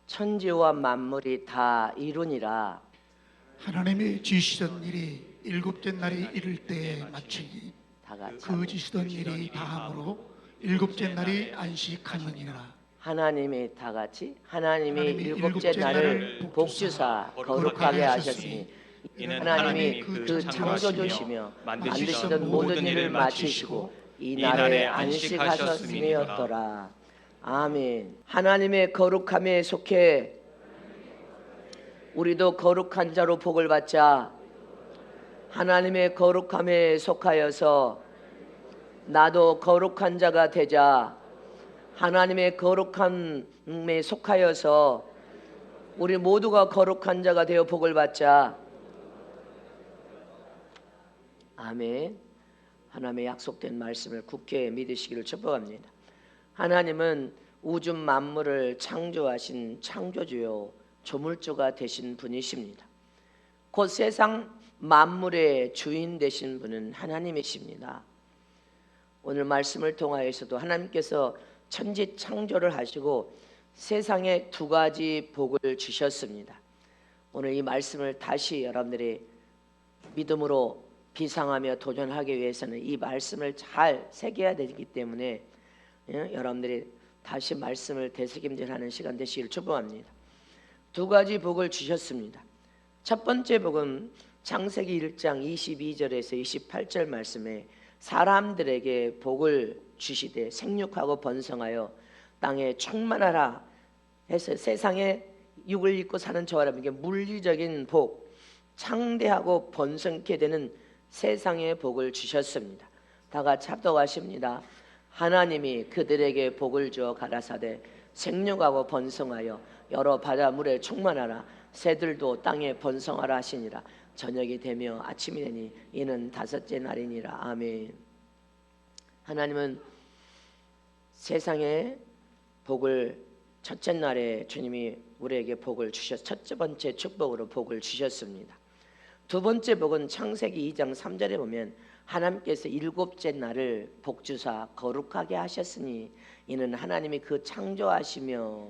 천지와 만물이 다 이루니라. 하나님이 지시던 일이 일곱째 날이 이를 때에 마치니 다 같이 그 지시던 일이 다함으로 일곱째 날이 안식하느니라. 하나님이 다 같이 하나님이 하나님이 일곱째 날을 복주사 거룩하게 하셨으니 이는 하나님이 그 그 창조주시며 만드시던 모든 일을 마치시고 이 날에 안식하셨음이었더라. 아멘. 하나님의 거룩함에 속해 우리도 거룩한 자로 복을 받자. 하나님의 거룩함에 속하여서 나도 거룩한 자가 되자. 하나님의 거룩함에 속하여서 우리 모두가 거룩한 자가 되어 복을 받자. 아멘. 하나님의 약속된 말씀을 굳게 믿으시기를 축복합니다. 하나님은 우주 만물을 창조하신 창조주요 조물주가 되신 분이십니다. 곧 세상 만물의 주인 되신 분은 하나님이십니다. 오늘 말씀을 통하여서도 하나님께서 천지 창조를 하시고 세상에 두 가지 복을 주셨습니다. 오늘 이 말씀을 다시 여러분들이 믿음으로 비상하며 도전하기 위해서는 이 말씀을 잘 새겨야 되기 때문에 여러분들이 다시 말씀을 되새김질하는 시간 되시기를 축복합니다. 두 가지 복을 주셨습니다. 첫 번째 복은 창세기 1장 22절에서 28절 말씀에 사람들에게 복을 주시되 생육하고 번성하여 땅에 충만하라 해서 세상에 육을 입고 사는 저와 여러분에게 물리적인 복, 창대하고 번성케 되는 세상의 복을 주셨습니다. 다 같이 합독하십니다. 하나님이 그들에게 복을 주어 가라사대 생육하고 번성하여 여러 바다물에 충만하라 새들도 땅에 번성하라 하시니라. 저녁이 되며 아침이 되니 이는 다섯째 날이니라. 아멘. 하나님은 세상에 복을 첫째 날에 주님이 우리에게 복을 주셨 첫 번째 축복으로 복을 주셨습니다. 두 번째 복은 창세기 2장 3절에 보면 하나님께서 일곱째 날을 복주사 거룩하게 하셨으니 이는 하나님이 그 창조하시며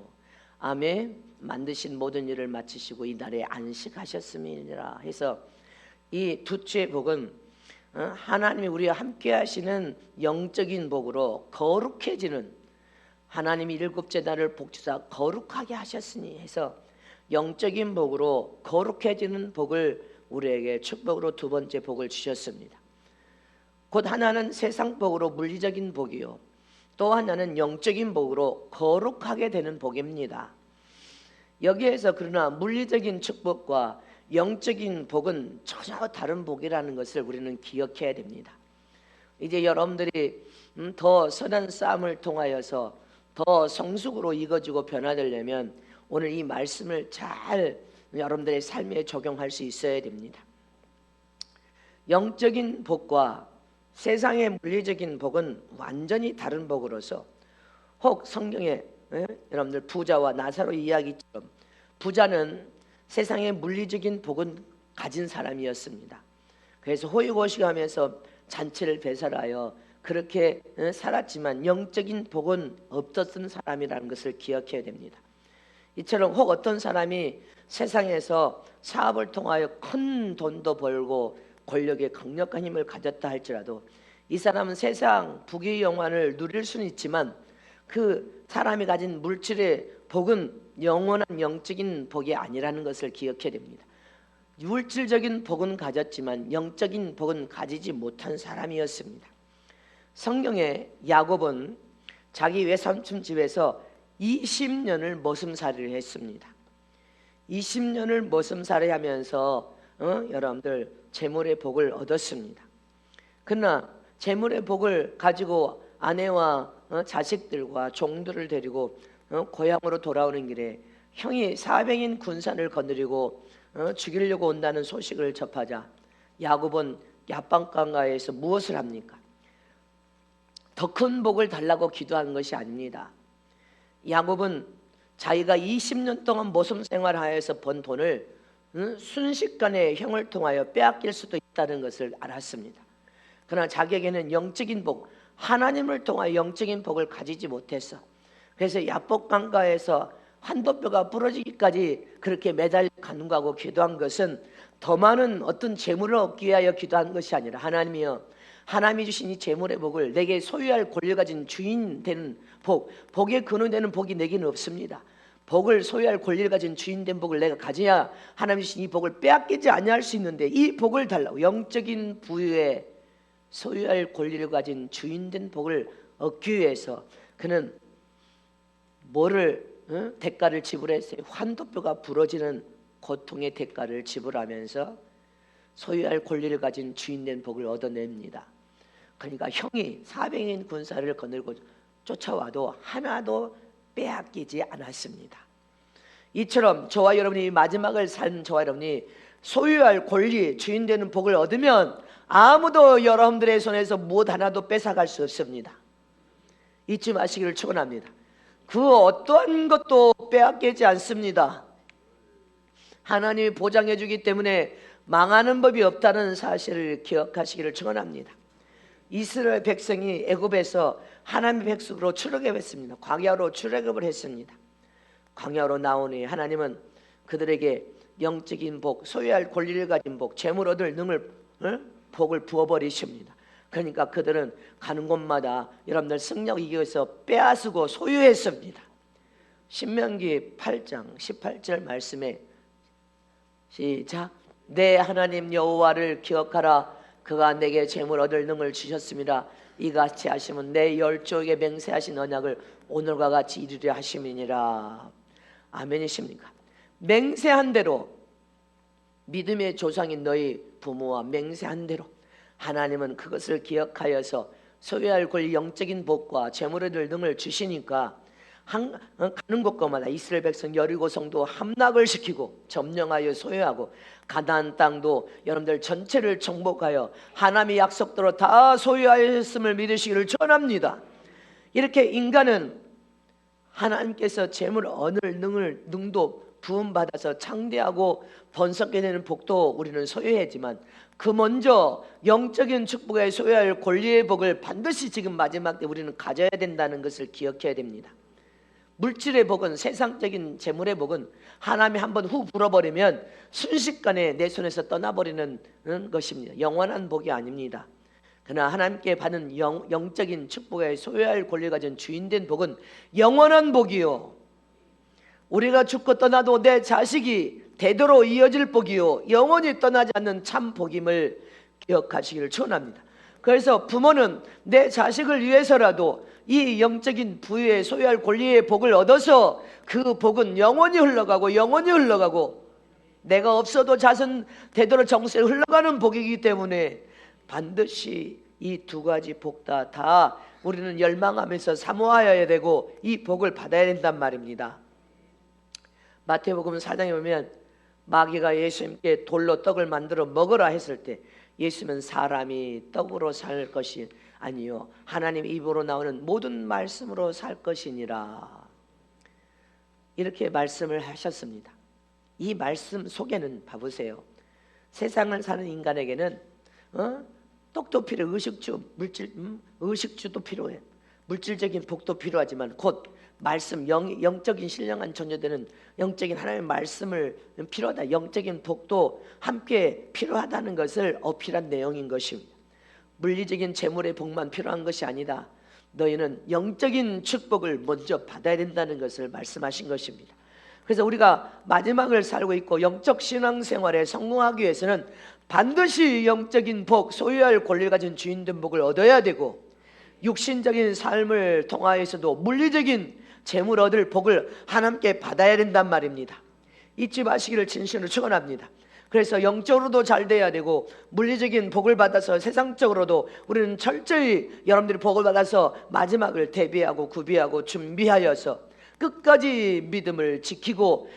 아멘 만드신 모든 일을 마치시고 이 날에 안식하셨음이니라 해서 이 두째 복은 하나님이 우리와 함께 하시는 영적인 복으로 거룩해지는 하나님이 일곱째 날을 복주사 거룩하게 하셨으니 해서 영적인 복으로 거룩해지는 복을 우리에게 축복으로 두 번째 복을 주셨습니다. 곧 하나는 세상 복으로 물리적인 복이요 또 하나는 영적인 복으로 거룩하게 되는 복입니다. 여기에서 그러나 물리적인 축복과 영적인 복은 전혀 다른 복이라는 것을 우리는 기억해야 됩니다. 이제 여러분들이 더 선한 싸움을 통하여서 더 성숙으로 익어지고 변화되려면 오늘 이 말씀을 잘 여러분들의 삶에 적용할 수 있어야 됩니다. 영적인 복과 세상의 물리적인 복은 완전히 다른 복으로서 혹 성경에 여러분들 부자와 나사로 이야기처럼 부자는 세상의 물리적인 복은 가진 사람이었습니다. 그래서 호의고시하면서 잔치를 배설하여 그렇게 살았지만 영적인 복은 없었던 사람이라는 것을 기억해야 됩니다. 이처럼 혹 어떤 사람이 세상에서 사업을 통하여 큰 돈도 벌고 권력에 강력한 힘을 가졌다 할지라도 이 사람은 세상 부귀 영화를 누릴 수는 있지만 그 사람이 가진 물질의 복은 영원한 영적인 복이 아니라는 것을 기억해야 됩니다. 물질적인 복은 가졌지만 영적인 복은 가지지 못한 사람이었습니다. 성경에 야곱은 자기 외삼촌 집에서 20년을 머슴살이를 했습니다. 20년을 머슴살이 하면서 여러분들 재물의 복을 얻었습니다. 그러나 재물의 복을 가지고 아내와 자식들과 종들을 데리고 고향으로 돌아오는 길에 형이 사병인 군산을 거느리고 죽이려고 온다는 소식을 접하자 야곱은 야방강가에서 무엇을 합니까? 더 큰 복을 달라고 기도하는 것이 아닙니다. 야곱은 자기가 20년 동안 모성 생활하여서 번 돈을 순식간에 형을 통하여 빼앗길 수도 있다는 것을 알았습니다. 그러나 자기에게는 영적인 복, 하나님을 통하여 영적인 복을 가지지 못했어. 그래서 야복강가에서 환도뼈가 부러지기까지 그렇게 매달려 간구하고 기도한 것은 더 많은 어떤 재물을 얻기 위하여 기도한 것이 아니라 하나님이여, 하나님이 주신 이 재물의 복을 내게 소유할 권리 가진 주인 되는 복, 복의 근원 되는 복이 내게는 없습니다. 복을 소유할 권리를 가진 주인 된 복을 내가 가져야 하나님이 주신 이 복을 빼앗기지 아니할 수 있는데, 이 복을 달라고 영적인 부유에 소유할 권리를 가진 주인 된 복을 얻기 위해서 그는 뭐를 대가를 지불했어요? 환도뼈가 부러지는 고통의 대가를 지불하면서 소유할 권리를 가진 주인 된 복을 얻어냅니다. 그러니까 형이 사병인 군사를 거느리고 쫓아와도 하나도 빼앗기지 않았습니다. 이처럼 저와 여러분이 마지막을 산 저와 여러분이 소유할 권리, 주인 되는 복을 얻으면 아무도 여러분들의 손에서 무엇 하나도 뺏어갈 수 없습니다. 잊지 마시기를 축원합니다. 그 어떠한 것도 빼앗기지 않습니다. 하나님이 보장해 주기 때문에 망하는 법이 없다는 사실을 기억하시기를 축원합니다. 이스라엘 백성이 애굽에서 하나님의 백성으로 출애굽했습니다. 광야로 출애굽을 했습니다. 광야로 나오니 하나님은 그들에게 영적인 복, 소유할 권리를 가진 복, 재물 얻을 능을 복을 부어버리십니다. 그러니까 그들은 가는 곳마다 여러분들 승리하고 이기기 위해서 빼앗고 소유했습니다. 신명기 8장 18절 말씀에 시작. 내 하나님 여호와를 기억하라. 그가 내게 재물 얻을 능을 주셨습니다. 이같이 하시면 내 열조에게 맹세하신 언약을 오늘과 같이 이루려 하심이니라. 아멘이십니까? 맹세한 대로, 믿음의 조상인 너희 부모와 맹세한 대로 하나님은 그것을 기억하여서 소유할 권리, 영적인 복과 재물 얻을 능을 주시니까 가는 곳마다 이스라엘 백성 여리고 성도 함락을 시키고 점령하여 소유하고 가나안 땅도 여러분들 전체를 정복하여 하나님의 약속대로 다 소유하였음을 믿으시기를 전합니다. 이렇게 인간은 하나님께서 재물 얻을 능도 부음받아서 창대하고 번성하게 되는 복도 우리는 소유하지만 그 먼저 영적인 축복에 소유할 권리의 복을 반드시 지금 마지막 때 우리는 가져야 된다는 것을 기억해야 됩니다. 물질의 복은, 세상적인 재물의 복은 하나님이 한번 후 불어버리면 순식간에 내 손에서 떠나버리는 것입니다. 영원한 복이 아닙니다. 그러나 하나님께 받은 영적인 축복에 소유할 권리를 가진 주인된 복은 영원한 복이요, 우리가 죽고 떠나도 내 자식이 대대로 이어질 복이요, 영원히 떠나지 않는 참 복임을 기억하시기를 축원합니다. 그래서 부모는 내 자식을 위해서라도 이 영적인 부유의 소유할 권리의 복을 얻어서 그 복은 영원히 흘러가고 내가 없어도 자손 대대로 정세에 흘러가는 복이기 때문에 반드시 이 두 가지 복 다 우리는 열망하면서 사모하여야 되고 이 복을 받아야 된단 말입니다. 마태복음 4장에 보면 마귀가 예수님께 돌로 떡을 만들어 먹으라 했을 때 예수님은 사람이 떡으로 살 것이 아니요 하나님 입으로 나오는 모든 말씀으로 살 것이니라, 이렇게 말씀을 하셨습니다. 이 말씀 속에는 봐보세요. 세상을 사는 인간에게는 떡도 필요해, 의식주도 필요해, 물질적인 복도 필요하지만 곧 말씀, 영적인 신령한 존재들은 영적인 하나님의 말씀을 필요하다, 영적인 복도 함께 필요하다는 것을 어필한 내용인 것입니다. 물리적인 재물의 복만 필요한 것이 아니다. 너희는 영적인 축복을 먼저 받아야 된다는 것을 말씀하신 것입니다. 그래서 우리가 마지막을 살고 있고 영적 신앙생활에 성공하기 위해서는 반드시 영적인 복, 소유할 권리를 가진 주인된 복을 얻어야 되고, 육신적인 삶을 통하여서도 물리적인 재물 얻을 복을 하나님께 받아야 된단 말입니다. 잊지 마시기를 진심으로 축원합니다. 그래서 영적으로도 잘 돼야 되고 물리적인 복을 받아서 세상적으로도 우리는 철저히 여러분들이 복을 받아서 마지막을 대비하고 구비하고 준비하여서 끝까지 믿음을 지키고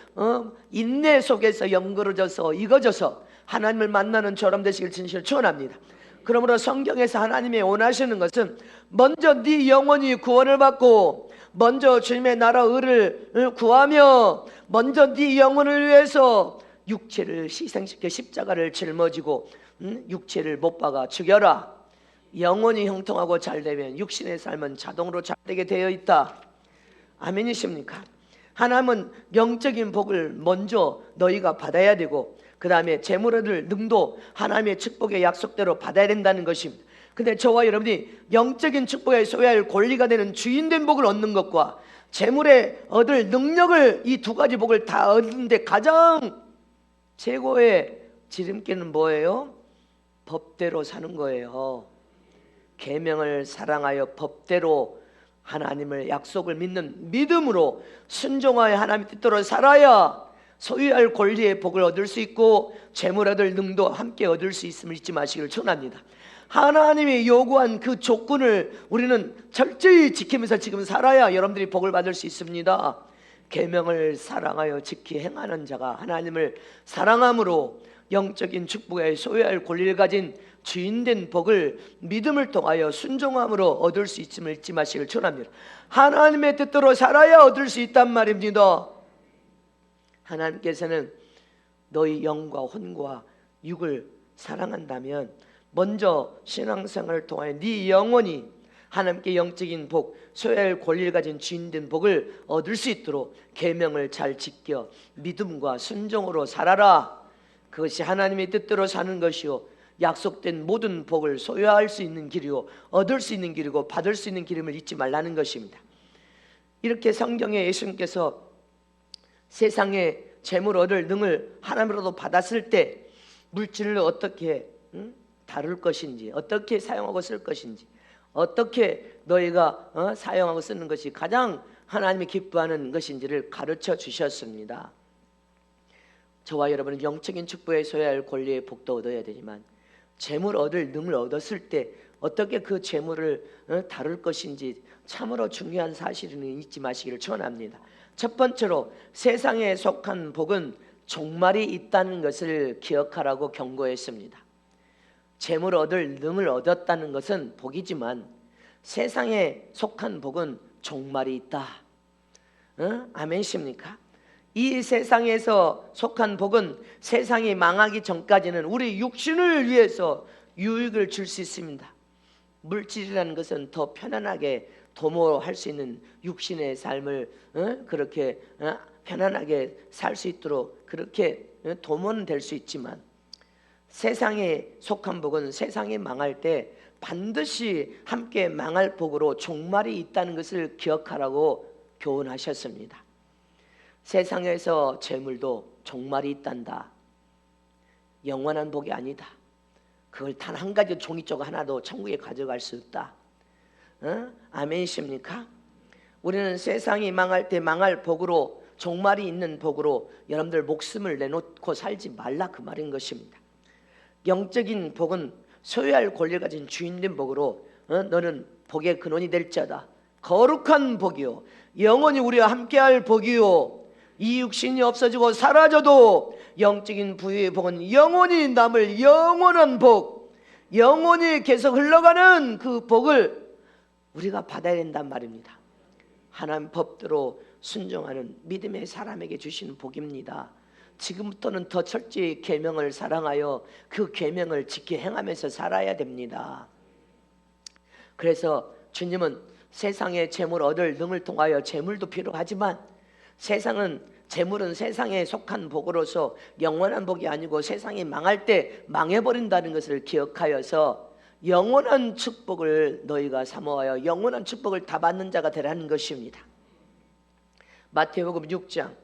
인내 속에서 연그러져서 익어져서 하나님을 만나는 저람 되시길 진실로 축원합니다. 그러므로 성경에서 하나님이 원하시는 것은 먼저 네 영혼이 구원을 받고 먼저 주님의 나라 의를 구하며 먼저 네 영혼을 위해서 육체를 희생시켜 십자가를 짊어지고 육체를 못 박아 죽여라. 영혼이 형통하고 잘되면 육신의 삶은 자동으로 잘되게 되어 있다. 아멘이십니까? 하나님은 영적인 복을 먼저 너희가 받아야 되고 그 다음에 재물 얻을 능도 하나님의 축복의 약속대로 받아야 된다는 것입니다. 근데 저와 여러분이 영적인 축복에 소유할 권리가 되는 주인된 복을 얻는 것과 재물에 얻을 능력을, 이 두 가지 복을 다 얻는데 가장 최고의 지름길은 뭐예요? 법대로 사는 거예요. 계명을 사랑하여 법대로 하나님을 약속을 믿는 믿음으로 순종하여 하나님의 뜻대로 살아야 소유할 권리의 복을 얻을 수 있고 재물 얻을 능도 함께 얻을 수 있음을 잊지 마시기를 축원합니다. 하나님이 요구한 그 조건을 우리는 철저히 지키면서 지금 살아야 여러분들이 복을 받을 수 있습니다. 계명을 사랑하여 지키 행하는 자가 하나님을 사랑함으로 영적인 축복에 소유할 권리를 가진 주인된 복을 믿음을 통하여 순종함으로 얻을 수 있음을 잊지 마시길 축원합니다. 하나님의 뜻대로 살아야 얻을 수 있단 말입니다. 하나님께서는 너희 영과 혼과 육을 사랑한다면 먼저 신앙생활을 통하여 네 영혼이 하나님께 영적인 복, 소유할 권리를 가진 주인된 복을 얻을 수 있도록 계명을 잘 지켜 믿음과 순종으로 살아라. 그것이 하나님의 뜻대로 사는 것이요 약속된 모든 복을 소유할 수 있는 길이요 얻을 수 있는 길이고 받을 수 있는 길임을 잊지 말라는 것입니다. 이렇게 성경에 예수님께서 세상에 재물 얻을 능을 하나님으로도 받았을 때 물질을 어떻게 다룰 것인지, 어떻게 사용하고 쓸 것인지, 어떻게 너희가 사용하고 쓰는 것이 가장 하나님이 기뻐하는 것인지를 가르쳐 주셨습니다. 저와 여러분은 영적인 축복에 소유할 권리의 복도 얻어야 되지만 재물 얻을 능을 얻었을 때 어떻게 그 재물을 다룰 것인지 참으로 중요한 사실은 잊지 마시기를 축원합니다. 첫 번째로 세상에 속한 복은 종말이 있다는 것을 기억하라고 경고했습니다. 재물 얻을 능을 얻었다는 것은 복이지만 세상에 속한 복은 종말이 있다. 아멘이십니까? 이 세상에서 속한 복은 세상이 망하기 전까지는 우리 육신을 위해서 유익을 줄 수 있습니다. 물질이라는 것은 더 편안하게 도모할 수 있는 육신의 삶을 그렇게 편안하게 살 수 있도록 그렇게 도모는 될 수 있지만 세상에 속한 복은 세상이 망할 때 반드시 함께 망할 복으로 종말이 있다는 것을 기억하라고 교훈하셨습니다. 세상에서 재물도 종말이 있단다. 영원한 복이 아니다. 그걸 단 한 가지 종이쪽 하나도 천국에 가져갈 수 없다. 아멘이십니까? 우리는 세상이 망할 때 망할 복으로 종말이 있는 복으로 여러분들 목숨을 내놓고 살지 말라 그 말인 것입니다. 영적인 복은 소유할 권리를 가진 주인된 복으로 너는 복의 근원이 될지어다. 거룩한 복이요 영원히 우리와 함께할 복이요 이 육신이 없어지고 사라져도 영적인 부유의 복은 영원히 남을 영원한 복, 영원히 계속 흘러가는 그 복을 우리가 받아야 된단 말입니다. 하나님 법대로 순종하는 믿음의 사람에게 주시는 복입니다. 지금부터는 더 철저히 계명을 사랑하여 그 계명을 지켜 행하면서 살아야 됩니다. 그래서 주님은 세상에 재물 얻을 능을 통하여 재물도 필요하지만 재물은 세상에 속한 복으로서 영원한 복이 아니고 세상이 망할 때 망해버린다는 것을 기억하여서 영원한 축복을 너희가 사모하여 영원한 축복을 다 받는 자가 되라는 것입니다. 마태복음 6장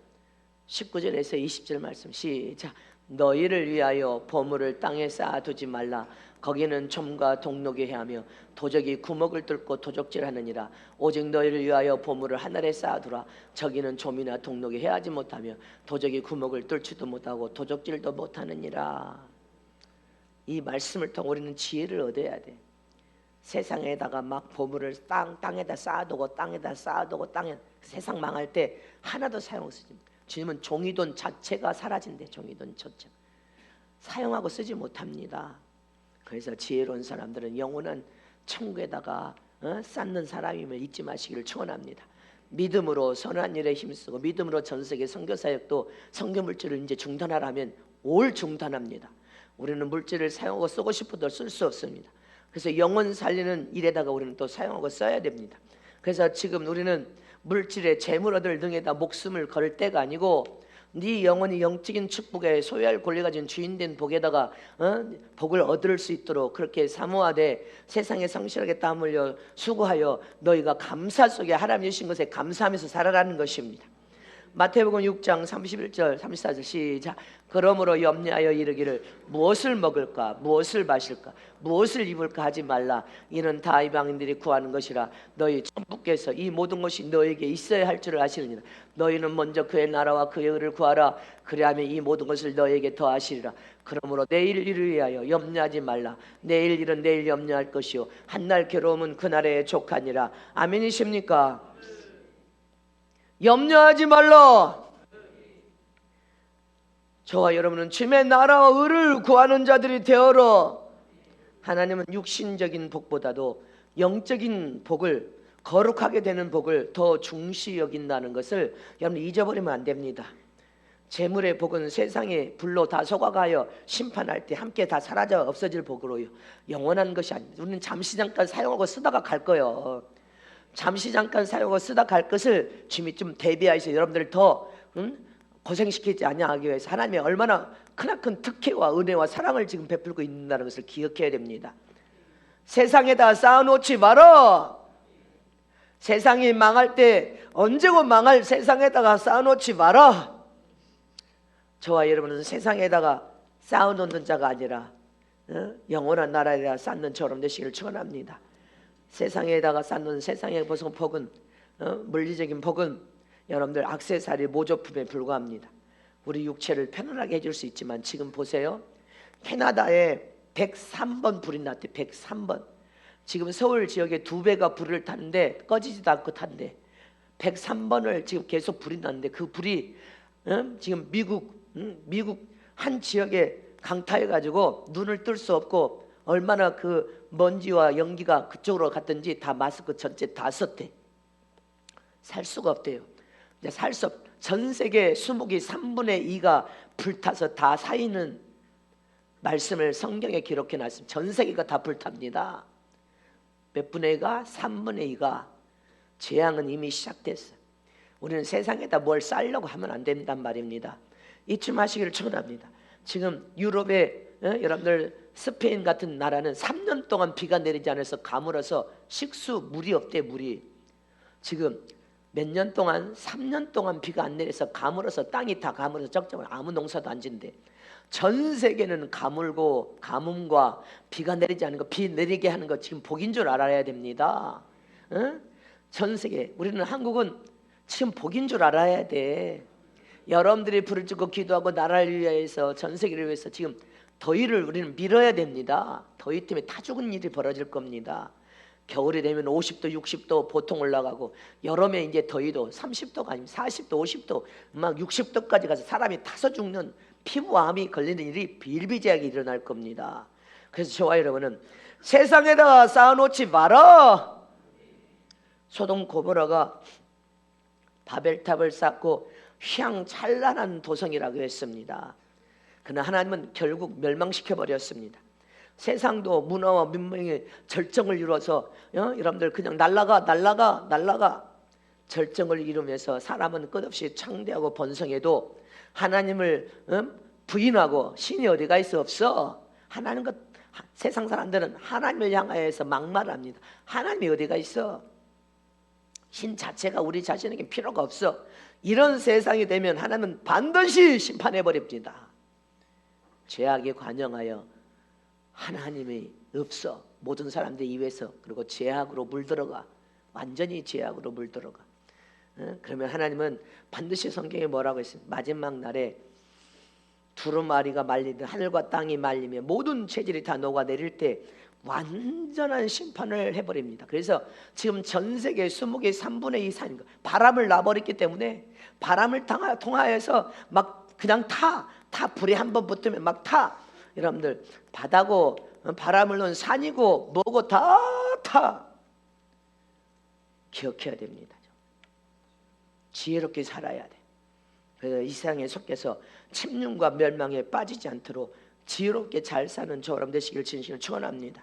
19절에서 20절 말씀 시작. 너희를 위하여 보물을 땅에 쌓아두지 말라. 거기는 점과 동록이 해하며 도적이 구멍을 뚫고 도적질하느니라. 오직 너희를 위하여 보물을 하늘에 쌓아두라. 저기는 좀이나 동록이 해하지 못하며 도적이 구멍을 뚫지도 못하고 도적질도 못하느니라. 이 말씀을 통해 우리는 지혜를 얻어야 돼. 세상에다가 막 보물을 땅에다 쌓아두고 세상 망할 때 하나도 사용 쓰지 못. 주님은 종이돈 자체가 사라진대. 종이돈 자체 사용하고 쓰지 못합니다. 그래서 지혜로운 사람들은 영원한 천국에다가 쌓는 사람임을 잊지 마시기를 축원합니다. 믿음으로 선한 일에 힘쓰고 믿음으로 전 세계 선교 사역도 선교 물질을 이제 중단하라면 올 중단합니다. 우리는 물질을 사용하고 쓰고 싶어도 쓸 수 없습니다. 그래서 영혼 살리는 일에다가 우리는 또 사용하고 써야 됩니다. 그래서 지금 우리는 물질에 재물 얻을 등에다 목숨을 걸 때가 아니고 네 영혼이 영적인 축복에 소유할 권리 가진 주인된 복에다가 복을 얻을 수 있도록 그렇게 사모하되 세상에 성실하게 땀 흘려 수고하여 너희가 감사 속에 하나님 주신 것에 감사하면서 살아라는 것입니다. 마태복음 6장 31절 34절 시작. 그러므로 염려하여 이르기를 무엇을 먹을까 무엇을 마실까 무엇을 입을까 하지 말라. 이는 다 이방인들이 구하는 것이라. 너희 천부께서 이 모든 것이 너에게 있어야 할 줄을 아시느니라. 너희는 먼저 그의 나라와 그의 의를 구하라. 그리하면 이 모든 것을 너에게 더하시리라. 그러므로 내일 일을 위하여 염려하지 말라. 내일 일은 내일 염려할 것이요 한날 괴로움은 그날에 족하니라. 아멘이십니까? 염려하지 말라. 저와 여러분은 주님의 나라와 의를 구하는 자들이 되어라. 하나님은 육신적인 복보다도 영적인 복을, 거룩하게 되는 복을 더 중시 여긴다는 것을 여러분 잊어버리면 안 됩니다. 재물의 복은 세상의 불로 다 속아가여 심판할 때 함께 다 사라져 없어질 복으로요 영원한 것이 아닙니다. 우리는 잠시 잠깐 사용하고 쓰다가 갈 거예요. 잠시 잠깐 사용하고 쓰다 갈 것을 주님이 좀 대비하여서 여러분들을 더 고생시키지 아니하기 위해서 하나님이 얼마나 크나큰 특혜와 은혜와 사랑을 지금 베풀고 있다는 것을 기억해야 됩니다. 세상에다 쌓아놓지 마라. 세상이 망할 때 언제고 망할 세상에다가 쌓아놓지 마라. 저와 여러분은 세상에다가 쌓아놓는 자가 아니라 영원한 나라에다 쌓는 저럼 되시기를 축원합니다. 세상에다가 쌓는 세상의 복은 물리적인 복은 여러분들 액세서리 모조품에 불과합니다. 우리 육체를 편안하게 해줄 수 있지만 지금 보세요. 캐나다에 103번 불이 났대. 103번. 지금 서울 지역에 2배가 불을 타는데 꺼지지도 않고 탄대. 103번을 지금 계속 불이 났는데 그 불이 지금 미국 한 지역에 강타해가지고 눈을 뜰 수 없고 얼마나 그 먼지와 연기가 그쪽으로 갔든지 다 마스크 전체 다 썼대. 살 수가 없대요. 이제 살 수 없. 전 세계 수목이 3분의 2가 불타서 다 사이는 말씀을 성경에 기록해 놨습니다. 전 세계가 다 불탑니다. 몇 분의 2가? 3분의 2가. 재앙은 이미 시작됐어. 우리는 세상에다 뭘 쌓으려고 하면 안 된단 말입니다. 이쯤 하시기를 축원합니다. 지금 유럽에 여러분들 스페인 같은 나라는 3년 동안 비가 내리지 않아서 가물어서 식수 물이 없대. 물이 지금 몇 년 동안 3년 동안 비가 안 내려서 가물어서 땅이 다 가물어서 적정을 아무 농사도 안 진대. 전 세계는 가물고 가뭄과 비가 내리지 않은 거, 비 내리게 하는 거 지금 복인 줄 알아야 됩니다. 전 세계 우리는 한국은 지금 복인 줄 알아야 돼. 여러분들이 불을 쬐고 기도하고 나라를 위해서 전 세계를 위해서 지금 더위를 우리는 밀어야 됩니다. 더위 때문에 다 죽은 일이 벌어질 겁니다. 겨울이 되면 50도 60도 보통 올라가고 여름에 이제 더위도 30도가 아니면 40도 50도 막 60도까지 가서 사람이 타서 죽는 피부암이 걸리는 일이 비일비재하게 일어날 겁니다. 그래서 저와 여러분은 세상에다가 쌓아놓지 마라. 소돔 고모라가 바벨탑을 쌓고 휘황찬란한 도성이라고 했습니다. 그러나 하나님은 결국 멸망시켜버렸습니다. 세상도 문화와 문명의 절정을 이루어서 여러분들 그냥 날라가 절정을 이루면서 사람은 끝없이 창대하고 번성해도 하나님을 부인하고 신이 어디가 있어? 없어. 하나님 세상 사람들은 하나님을 향하여서 막말합니다. 하나님이 어디가 있어? 신 자체가 우리 자신에게 필요가 없어. 이런 세상이 되면 하나님은 반드시 심판해버립니다. 죄악에 관영하여 하나님이 없어. 모든 사람들 입에서. 그리고 죄악으로 물들어가. 완전히 죄악으로 물들어가. 그러면 하나님은 반드시 성경에 뭐라고 했습니까? 마지막 날에 두루마리가 말리듯 하늘과 땅이 말리며 모든 체질이 다 녹아내릴 때 완전한 심판을 해버립니다. 그래서 지금 전 세계 수목의 3분의 2 이상인 거 바람을 놔버렸기 때문에 바람을 통하여서 막 그냥 타 불에 한번 붙으면 막 타. 여러분들 바다고 바람을 넣은 산이고 뭐고 다 타. 기억해야 됩니다. 지혜롭게 살아야 돼. 그래서 이 세상에 속해서 침륜과 멸망에 빠지지 않도록 지혜롭게 잘 사는 저람 되시길 진심으로 축원합니다.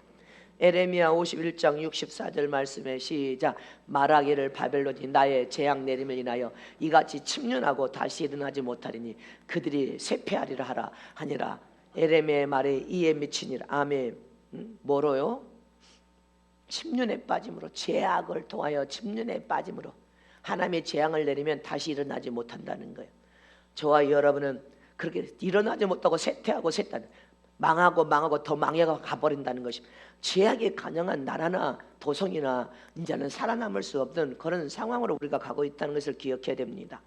에레미야 51장 64절 말씀에 시작. 말하기를 바벨론이 나의 재앙 내림을 인하여 이같이 침륜하고 다시 일어나지 못하리니 그들이 쇠폐하리라 하라 하니라. 에레미야의 말에 이에 미치니라. 아멘. 뭐로요? 침륜에 빠짐으로, 죄악을 통하여 침륜에 빠짐으로 하나님의 재앙을 내리면 다시 일어나지 못한다는 거예요. 저와 여러분은 그렇게 일어나지 못하고 쇠퇴하고 쇠퇴, 망하고 더 망해가 가버린다는 것입니다. 죄악이 가능한 나라나 도성이나 이제는 살아남을 수 없는 그런 상황으로 우리가 가고 있다는 것을 기억해야 됩니다.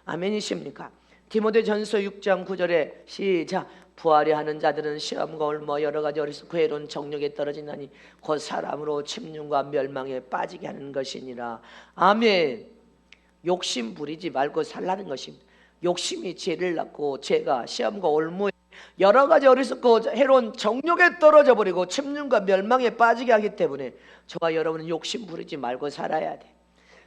아멘이십니까? 디모데전서 6장 9절에 시작. 부하려 하는 자들은 시험과 올무 여러 가지 어리석고 괴로운 정욕에 떨어지나니 곧 사람으로 침륜과 멸망에 빠지게 하는 것이니라. 아멘. 욕심 부리지 말고 살라는 것입니다. 욕심이 죄를 낳고 죄가 시험과 올무에 여러 가지 어리석고 해로운 정욕에 떨어져 버리고 침륜과 멸망에 빠지게 하기 때문에 저와 여러분은 욕심 부리지 말고 살아야 돼.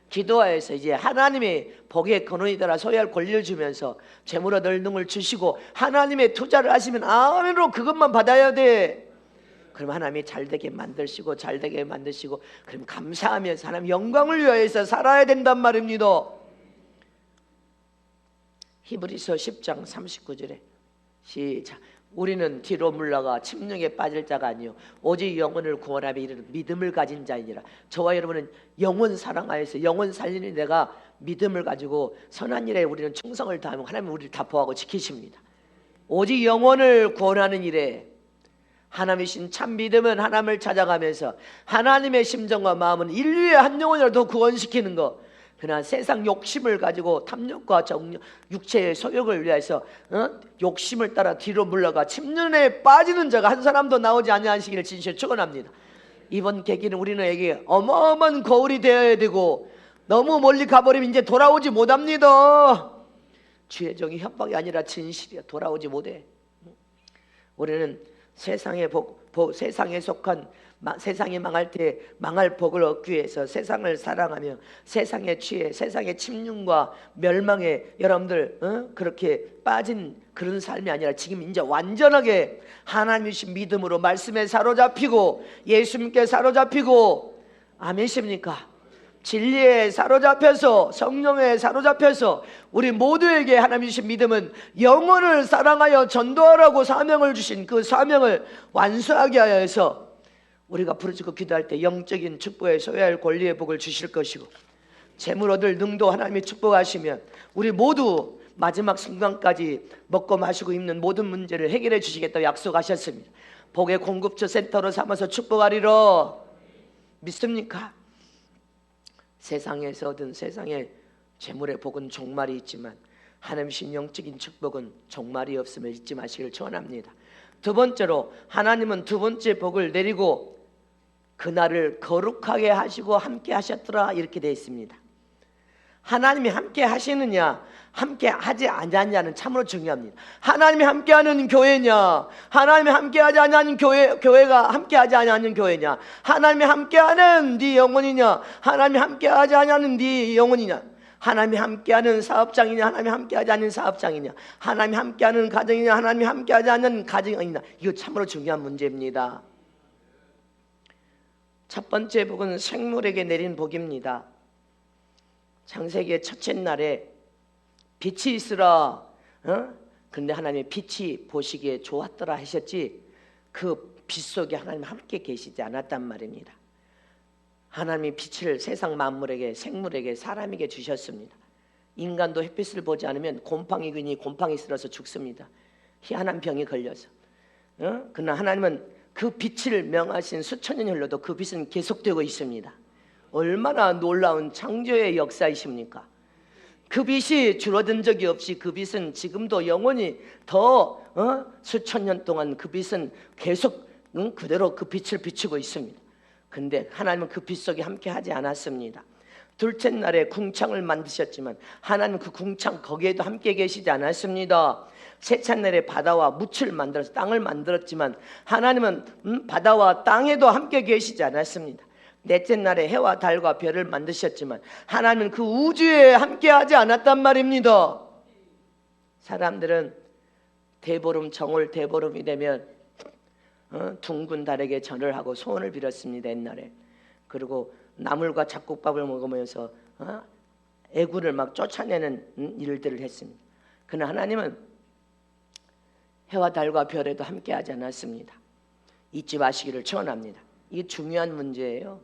기도하여서 이제 하나님의 복의 근원이더라 소유할 권리를 주면서 재물 얻을 능을 주시고 하나님의 투자를 하시면 아멘으로 그것만 받아야 돼. 그럼 하나님이 잘되게 만드시고 그럼 감사하면서 하나님 영광을 위하여서 살아야 된단 말입니다. 히브리서 10장 39절에 시작. 우리는 뒤로 물러가 침륜에 빠질 자가 아니요 오직 영혼을 구원하며 이르는 믿음을 가진 자이니라. 저와 여러분은 영혼 사랑하여서 영혼 살리는 내가 믿음을 가지고 선한 일에 우리는 충성을 다하면 하나님은 우리를 다 보호하고 지키십니다. 오직 영혼을 구원하는 일에 하나님이신 참 믿음은 하나님을 찾아가면서 하나님의 심정과 마음은 인류의 한 영혼이라도 구원시키는 것. 그러나 세상 욕심을 가지고 탐욕과 정욕, 육체의 소욕을 위해서 욕심을 따라 뒤로 물러가 침륜에 빠지는 자가 한 사람도 나오지 아니하시기를 진실로 축원합니다. 이번 계기는 우리에게 어마어마한 거울이 되어야 되고 너무 멀리 가버리면 이제 돌아오지 못합니다. 주의 종이 협박이 아니라 진실이야. 돌아오지 못해. 우리는 세상에 세상에 속한 세상이 망할 때 망할 복을 얻기 위해서 세상을 사랑하며 세상에 취해 세상의 침륜과 멸망에 여러분들 그렇게 빠진 그런 삶이 아니라 지금 이제 완전하게 하나님이신 믿음으로 말씀에 사로잡히고 예수님께 사로잡히고 아멘이십니까? 진리에 사로잡혀서 성령에 사로잡혀서 우리 모두에게 하나님이신 믿음은 영혼을 사랑하여 전도하라고 사명을 주신 그 사명을 완수하게 하여서 우리가 부르짖고 기도할 때 영적인 축복에 소유할 권리의 복을 주실 것이고 재물 얻을 능도 하나님이 축복하시면 우리 모두 마지막 순간까지 먹고 마시고 입는 모든 문제를 해결해 주시겠다고 약속하셨습니다. 복의 공급처 센터로 삼아서 축복하리라. 믿습니까? 세상에서 얻은 세상의 재물의 복은 종말이 있지만 하나님이신 영적인 축복은 종말이 없음을 잊지 마시길 축원합니다. 두 번째로 하나님은 두 번째 복을 내리고 그날을 거룩하게 하시고 함께 하셨더라 이렇게 되어 있습니다. 하나님이 함께 하시느냐 함께 하지 않느냐는 참으로 중요합니다. 하나님이 함께하는 교회냐 하나님이 함께하지 않는 교회가 함께하지 않는 교회냐 하나님이 함께하는 네 영혼이냐 하나님이 함께하지 않는 네 영혼이냐 하나님이 함께하는 사업장이냐 하나님이 함께하지 않는 사업장이냐 하나님이 함께하는 가정이냐 하나님이 함께하지 않는 가정이냐 이거 참으로 중요한 문제입니다. 첫 번째 복은 생물에게 내린 복입니다. 창세기의 첫째 날에 빛이 있으라. 그런데 하나님의 빛이 보시기에 좋았더라 하셨지 그 빛 속에 하나님 함께 계시지 않았단 말입니다. 하나님이 빛을 세상 만물에게 생물에게 사람에게 주셨습니다. 인간도 햇빛을 보지 않으면 곰팡이균이 곰팡이 쓸어서 죽습니다. 희한한 병이 걸려서. 그러나 하나님은 그 빛을 명하신 수천 년이 흘러도 그 빛은 계속되고 있습니다. 얼마나 놀라운 창조의 역사이십니까? 그 빛이 줄어든 적이 없이 그 빛은 지금도 영원히 더 수천 년 동안 그 빛은 계속 그대로 그 빛을 비추고 있습니다. 그런데 하나님은 그 빛 속에 함께 하지 않았습니다. 둘째 날에 궁창을 만드셨지만 하나님은 그 궁창 거기에도 함께 계시지 않았습니다. 셋째 날에 바다와 묻을 만들어서 땅을 만들었지만 하나님은 바다와 땅에도 함께 계시지 않았습니다. 넷째 날에 해와 달과 별을 만드셨지만 하나님은 그 우주에 함께하지 않았단 말입니다. 사람들은 대보름 정월 대보름이 되면 둥근 달에게 절을 하고 소원을 빌었습니다, 옛날에. 그리고 나물과 잡곡밥을 먹으면서 애구를 막 쫓아내는 일들을 했습니다. 그러나 하나님은 해와 달과 별에도 함께하지 않았습니다. 잊지 마시기를 축원합니다. 이게 중요한 문제예요.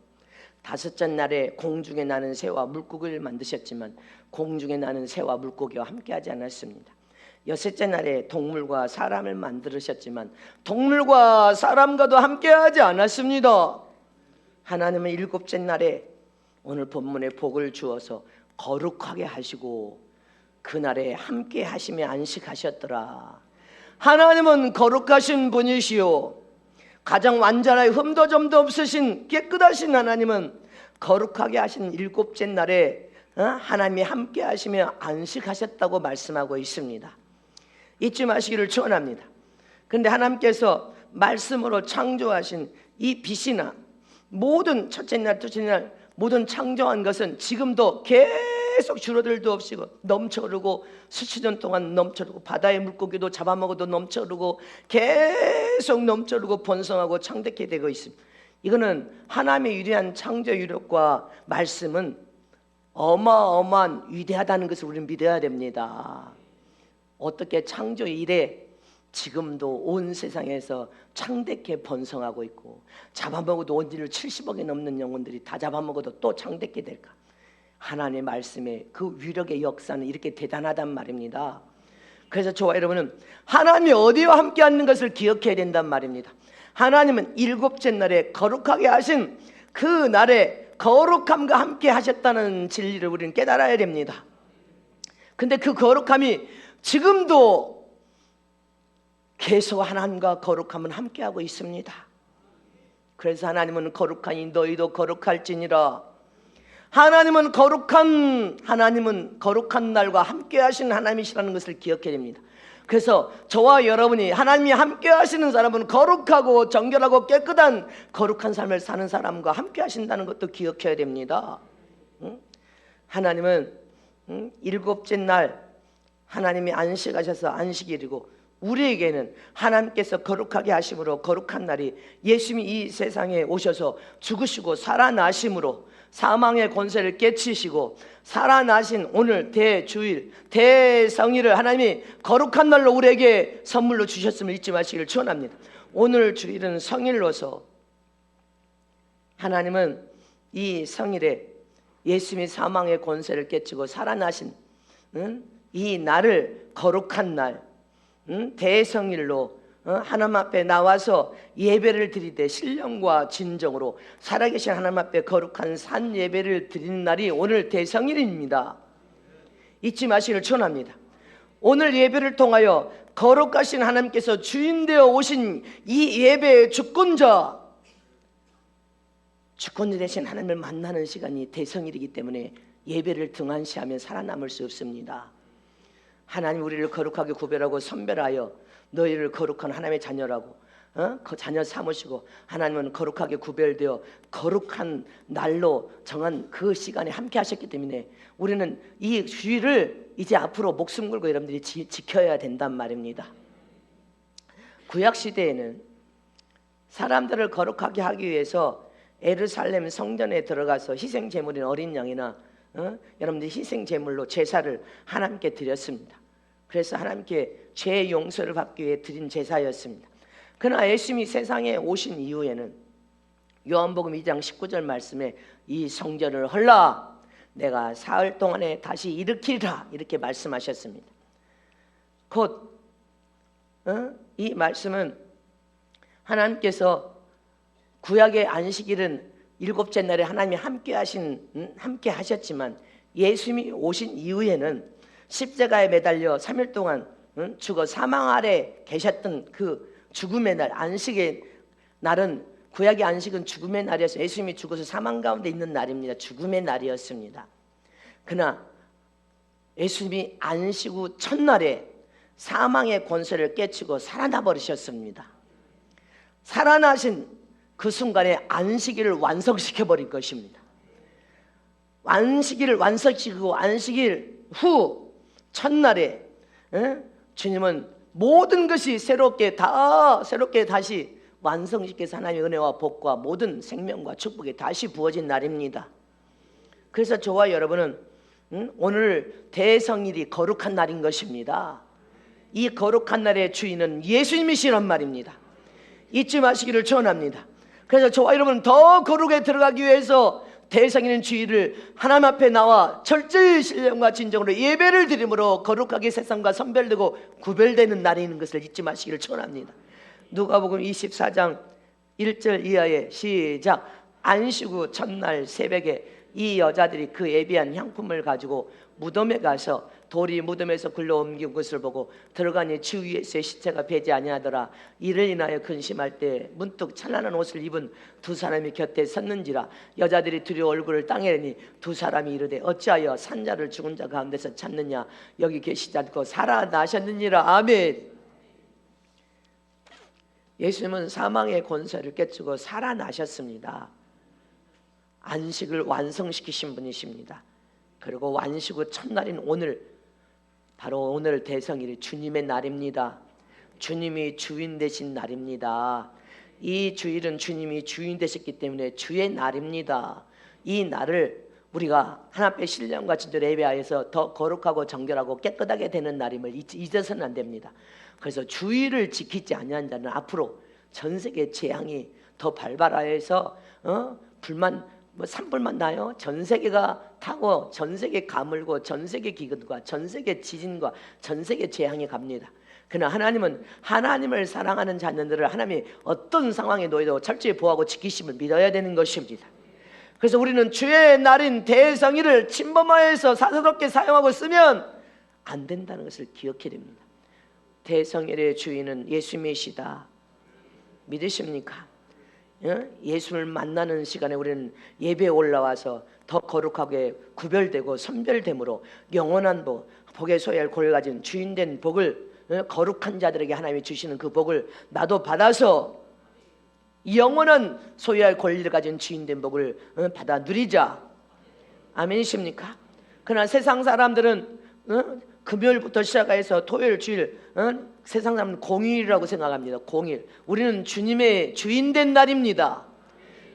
다섯째 날에 공중에 나는 새와 물고기를 만드셨지만 공중에 나는 새와 물고기와 함께하지 않았습니다. 여섯째 날에 동물과 사람을 만드셨지만 동물과 사람과도 함께하지 않았습니다. 하나님은 일곱째 날에 오늘 본문에 복을 주어서 거룩하게 하시고 그날에 함께 하시며 안식하셨더라. 하나님은 거룩하신 분이시요, 가장 완전하여 흠도 점도 없으신 깨끗하신 하나님은 거룩하게 하신 일곱째 날에 하나님이 함께 하시며 안식하셨다고 말씀하고 있습니다. 잊지 마시기를 축원합니다. 그런데 하나님께서 말씀으로 창조하신 이 빛이나 모든 첫째 날, 둘째 날 모든 창조한 것은 지금도 계속 줄어들도 없이 넘쳐흐르고 수천 년 동안 넘쳐흐르고 바다의 물고기도 잡아먹어도 넘쳐흐르고 계속 넘쳐흐르고 번성하고 창대케 되고 있습니다. 이거는 하나님의 위대한 창조 유력과 말씀은 어마어마한 위대하다는 것을 우리는 믿어야 됩니다. 어떻게 창조 이래 지금도 온 세상에서 창대케 번성하고 있고 잡아먹어도 온지를 70억이 넘는 영혼들이 다 잡아먹어도 또 창대케 될까? 하나님의 말씀의 그 위력의 역사는 이렇게 대단하단 말입니다. 그래서 저와 여러분은 하나님이 어디와 함께 하는 것을 기억해야 된단 말입니다. 하나님은 일곱째 날에 거룩하게 하신 그 날에 거룩함과 함께 하셨다는 진리를 우리는 깨달아야 됩니다. 근데 그 거룩함이 지금도 계속 하나님과 거룩함은 함께하고 있습니다. 그래서 하나님은 거룩하니 너희도 거룩할지니라. 하나님은 거룩한 날과 함께 하시는 하나님이시라는 것을 기억해야 됩니다. 그래서 저와 여러분이 하나님이 함께 하시는 사람은 거룩하고 정결하고 깨끗한 거룩한 삶을 사는 사람과 함께 하신다는 것도 기억해야 됩니다. 하나님은 일곱째 날 하나님이 안식하셔서 안식일이고 우리에게는 하나님께서 거룩하게 하심으로 거룩한 날이 예수님이 이 세상에 오셔서 죽으시고 살아나심으로 사망의 권세를 깨치시고 살아나신 오늘 대주일 대성일을 하나님이 거룩한 날로 우리에게 선물로 주셨음을 잊지 마시기를 축원합니다. 오늘 주일은 성일로서 하나님은 이 성일에 예수님이 사망의 권세를 깨치고 살아나신 이 날을 거룩한 날 대성일로 하나님 앞에 나와서 예배를 드리되 신령과 진정으로 살아계신 하나님 앞에 거룩한 산 예배를 드리는 날이 오늘 대성일입니다. 잊지 마시기를 축원합니다. 오늘 예배를 통하여 거룩하신 하나님께서 주인되어 오신 이 예배의 주권자 되신 하나님을 만나는 시간이 대성일이기 때문에 예배를 등한시하면 살아남을 수 없습니다. 하나님 우리를 거룩하게 구별하고 선별하여 너희를 거룩한 하나님의 자녀라고 그 자녀 삼으시고 하나님은 거룩하게 구별되어 거룩한 날로 정한 그 시간에 함께 하셨기 때문에 우리는 이 주일을 이제 앞으로 목숨 걸고 여러분들이 지켜야 된단 말입니다. 구약시대에는 사람들을 거룩하게 하기 위해서 예루살렘 성전에 들어가서 희생제물인 어린 양이나 여러분들이 희생제물로 제사를 하나님께 드렸습니다. 그래서 하나님께 죄의 용서를 받기 위해 드린 제사였습니다. 그러나 예수님이 세상에 오신 이후에는 요한복음 2장 19절 말씀에 이 성전을 헐라 내가 사흘 동안에 다시 일으키리라 이렇게 말씀하셨습니다. 곧 이 말씀은 하나님께서 구약의 안식일은 일곱째 날에 하나님이 함께 하셨지만 예수님이 오신 이후에는 십자가에 매달려 3일 동안 죽어 사망 아래 계셨던 그 죽음의 날, 안식의 날은 구약의 안식은 죽음의 날이어서 예수님이 죽어서 사망 가운데 있는 날입니다. 죽음의 날이었습니다. 그러나 예수님이 안식 후 첫날에 사망의 권세를 깨치고 살아나 버리셨습니다. 살아나신 그 순간에 안식일을 완성시켜버린 것입니다. 안식일을 완성시키고 안식일 후 첫날에 주님은 모든 것이 새롭게 다시 완성시켜서 하나님의 은혜와 복과 모든 생명과 축복이 다시 부어진 날입니다. 그래서 저와 여러분은 오늘 대성일이 거룩한 날인 것입니다. 이 거룩한 날의 주인은 예수님이시란 말입니다. 잊지 마시기를 축원합니다. 그래서 저와 여러분은 더 거룩에 들어가기 위해서 대성일인 주일을 하나님 앞에 나와 철저히 신령과 진정으로 예배를 드림으로 거룩하게 세상과 선별되고 구별되는 날이 있는 것을 잊지 마시기를 축원합니다. 누가복음 24장 1절 이하에 시작. 안식 후 첫날 새벽에 이 여자들이 그 예비한 향품을 가지고 무덤에 가서 돌이 무덤에서 굴러 옮긴 것을 보고 들어가니 주 위에서의 시체가 배지 아니하더라. 이를 인하여 근심할 때 문득 찬란한 옷을 입은 두 사람이 곁에 섰는지라. 여자들이 두려워 얼굴을 땅에 내니 두 사람이 이르되 어찌하여 산자를 죽은 자 가운데서 찾느냐. 여기 계시지 않고 살아나셨느니라. 아멘. 예수님은 사망의 권세를 깨뜨리고 살아나셨습니다. 안식을 완성시키신 분이십니다. 그리고 완식 후 첫날인 오늘, 바로 오늘 대성일이 주님의 날입니다. 주님이 주인 되신 날입니다. 이 주일은 주님이 주인 되셨기 때문에 주의 날입니다. 이 날을 우리가 하나님 앞에 신령과 진정으로 예배하여서 더 거룩하고 정결하고 깨끗하게 되는 날임을 잊어서는 안 됩니다. 그래서 주일을 지키지 아니한 자는 앞으로 전 세계 재앙이 더 발발하여서 불만 산불만 나요. 전 세계가 타고 전 세계 가물고 전 세계 기근과 전 세계 지진과 전 세계 재앙이 갑니다. 그러나 하나님은 하나님을 사랑하는 자녀들을 하나님이 어떤 상황에 놓여도 철저히 보호하고 지키심을 믿어야 되는 것입니다. 그래서 우리는 주의 날인 대성일을 침범하여서 사사롭게 사용하고 쓰면 안 된다는 것을 기억해야 됩니다. 대성일의 주인은 예수님이시다. 믿으십니까? 예수를 만나는 시간에 우리는 예배에 올라와서 더 거룩하게 구별되고 선별됨으로 영원한 복의 소유할 권리를 가진 주인된 복을, 거룩한 자들에게 하나님이 주시는 그 복을 나도 받아서 영원한 소유할 권리를 가진 주인된 복을 받아 누리자. 아멘이십니까? 그러나 세상 사람들은 금요일부터 시작해서 토요일, 주일, 세상 사람은 공휴일이라고 생각합니다. 공휴일. 우리는 주님의 주인된 날입니다.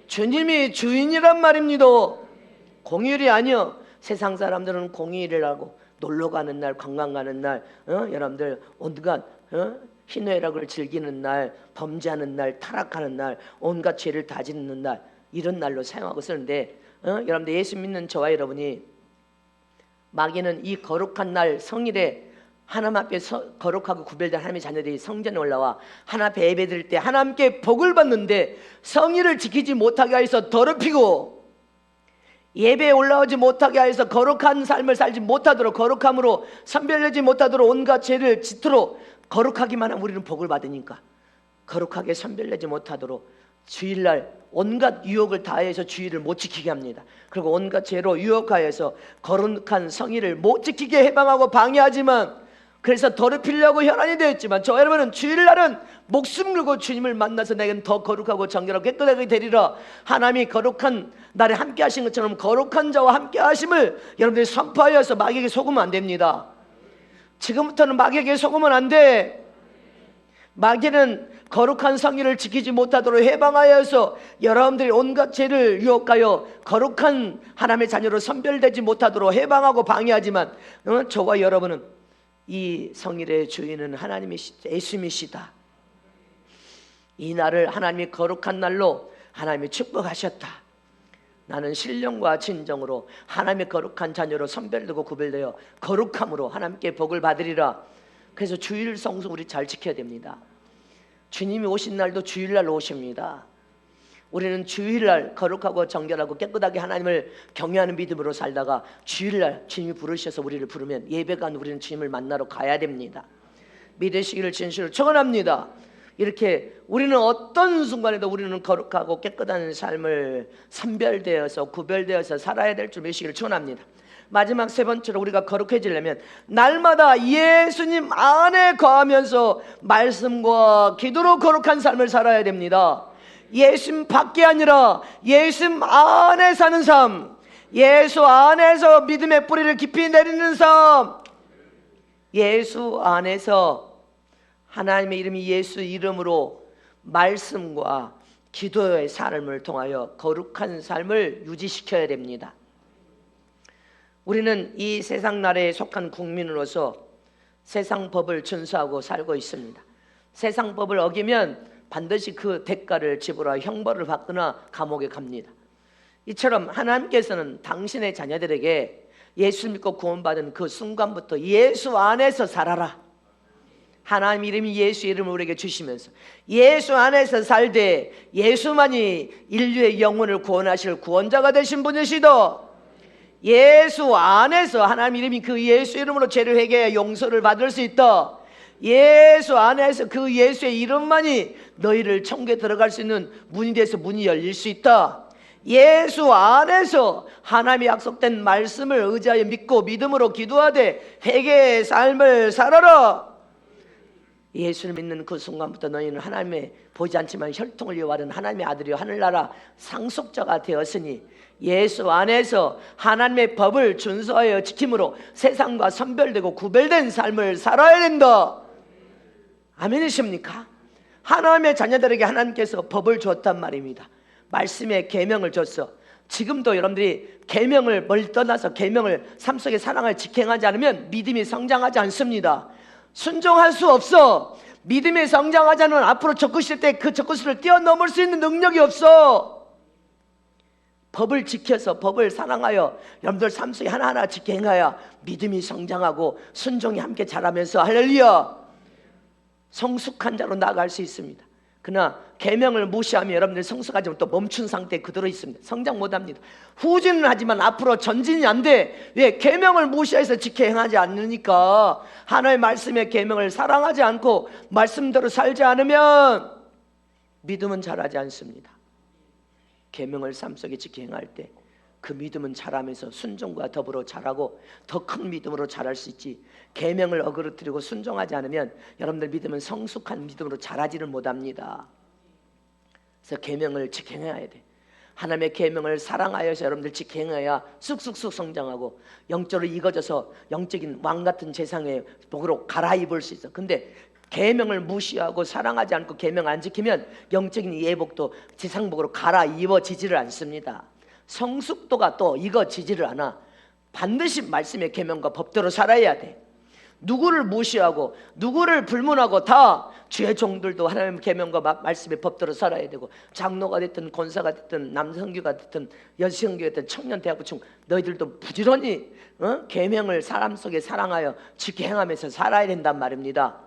주님이 주인이란 말입니다. 공휴일이 아니요. 세상 사람들은 공휴일이라고 놀러 가는 날, 관광 가는 날, 여러분들 온갖 희노애락을 즐기는 날, 범죄하는 날, 타락하는 날, 온갖 죄를 다지는 날, 이런 날로 사용하고 쓰는데 여러분들 예수 믿는 저와 여러분이 마귀는 이 거룩한 날 성일에 하나님 앞에 거룩하고 구별된 하나님의 자녀들이 성전에 올라와 하나님 앞에 예배드릴 때 하나님께 복을 받는데 성일을 지키지 못하게 하여서 더럽히고 예배에 올라오지 못하게 하여서 거룩한 삶을 살지 못하도록, 거룩함으로 선별되지 못하도록 온갖 죄를 짓도록 거룩하기만 하면 우리는 복을 받으니까 거룩하게 선별되지 못하도록 주일날 온갖 유혹을 다해서 주일을 못 지키게 합니다. 그리고 온갖 죄로 유혹하여서 거룩한 성일을 못 지키게 해방하고 방해하지만, 그래서 더럽히려고 혈안이 되었지만 저 여러분은 주일날은 목숨 걸고 주님을 만나서 내겐 더 거룩하고 정결하고 깨끗하게 되리라. 하나님이 거룩한 날에 함께 하신 것처럼 거룩한 자와 함께 하심을 여러분들이 선포하여서 마귀에게 속으면 안 됩니다. 지금부터는 마귀에게 속으면 안 돼. 마귀는 거룩한 성일을 지키지 못하도록 해방하여서 여러분들이 온갖 죄를 유혹하여 거룩한 하나님의 자녀로 선별되지 못하도록 해방하고 방해하지만 저와 여러분은 이 성일의 주인은 하나님이시다, 예수님이시다. 이 날을 하나님이 거룩한 날로 하나님이 축복하셨다. 나는 신령과 진정으로 하나님의 거룩한 자녀로 선별되고 구별되어 거룩함으로 하나님께 복을 받으리라. 그래서 주일 성수 우리 잘 지켜야 됩니다. 주님이 오신 날도 주일날 오십니다. 우리는 주일날 거룩하고 정결하고 깨끗하게 하나님을 경외하는 믿음으로 살다가 주일날 주님이 부르셔서 우리를 부르면 예배간 우리는 주님을 만나러 가야 됩니다. 믿으시기를 진실로 축원합니다. 이렇게 우리는 어떤 순간에도 우리는 거룩하고 깨끗한 삶을 선별되어서 구별되어서 살아야 될 줄 믿으시기를 축원합니다. 마지막 세 번째로 우리가 거룩해지려면 날마다 예수님 안에 거하면서 말씀과 기도로 거룩한 삶을 살아야 됩니다. 예수님 밖에 아니라 예수님 안에 사는 삶, 예수 안에서 믿음의 뿌리를 깊이 내리는 삶, 예수 안에서 하나님의 이름이 예수 이름으로 말씀과 기도의 삶을 통하여 거룩한 삶을 유지시켜야 됩니다. 우리는 이 세상 나라에 속한 국민으로서 세상 법을 준수하고 살고 있습니다. 세상 법을 어기면 반드시 그 대가를 지불하여 형벌을 받거나 감옥에 갑니다. 이처럼 하나님께서는 당신의 자녀들에게 예수 믿고 구원받은 그 순간부터 예수 안에서 살아라, 하나님 이름이 예수 이름을 우리에게 주시면서 예수 안에서 살되 예수만이 인류의 영혼을 구원하실 구원자가 되신 분이시다. 예수 안에서 하나님 이름이 그 예수 이름으로 죄를 회개해 용서를 받을 수 있다. 예수 안에서 그 예수의 이름만이 너희를 천국에 들어갈 수 있는 문이 돼서 문이 열릴 수 있다. 예수 안에서 하나님의 약속된 말씀을 의지하여 믿고 믿음으로 기도하되 회개의 삶을 살아라. 예수를 믿는 그 순간부터 너희는 하나님의 보이지 않지만 혈통을 이어받은 하나님의 아들이요 하늘나라 상속자가 되었으니 예수 안에서 하나님의 법을 준수하여 지킴으로 세상과 선별되고 구별된 삶을 살아야 된다. 아멘이십니까? 하나님의 자녀들에게 하나님께서 법을 줬단 말입니다. 말씀의 계명을 줬어. 지금도 여러분들이 계명을 멀리 떠나서 계명을 삶 속에 사랑을 직행하지 않으면 믿음이 성장하지 않습니다. 순종할 수 없어. 믿음이 성장하지 않으면 앞으로 적그실 때 그 적그실을 뛰어넘을 수 있는 능력이 없어. 법을 지켜서 법을 사랑하여 여러분들 삶 속에 하나하나 직행하여 믿음이 성장하고 순종이 함께 자라면서 할렐루야 성숙한 자로 나아갈 수 있습니다. 그러나 계명을 무시하면 여러분들 성숙하지 못해 또 멈춘 상태에 그대로 있습니다. 성장 못합니다. 후진은 하지만 앞으로 전진이 안 돼. 왜? 계명을 무시해서 지켜 행하지 않으니까. 하나님의 말씀의 계명을 사랑하지 않고 말씀대로 살지 않으면 믿음은 자라지 않습니다. 계명을 삶 속에 지켜 행할 때 그 믿음은 자라면서 순종과 더불어 자라고 더 큰 믿음으로 자랄 수 있지. 계명을 어그러뜨리고 순종하지 않으면 여러분들 믿음은 성숙한 믿음으로 자라지를 못합니다. 그래서 계명을 지켜야 돼. 하나님의 계명을 사랑하여서 여러분들 지켜야 쑥쑥쑥 성장하고 영적으로 익어져서 영적인 왕 같은 세상의 복으로 갈아입을 수 있어. 근데 계명을 무시하고 사랑하지 않고 계명 안 지키면 영적인 예복도 세상복으로 갈아입어지지를 않습니다. 성숙도가 또 익어지지를 않아. 반드시 말씀의 계명과 법대로 살아야 돼. 누구를 무시하고 누구를 불문하고 다 주의 종들도 하나님의 계명과 말씀의 법대로 살아야 되고, 장로가 됐든 권사가 됐든 남성교가 됐든 여성교가 됐든 청년 대학부총 너희들도 부지런히 계명을 사람 속에 사랑하여 지켜 행하면서 살아야 된단 말입니다.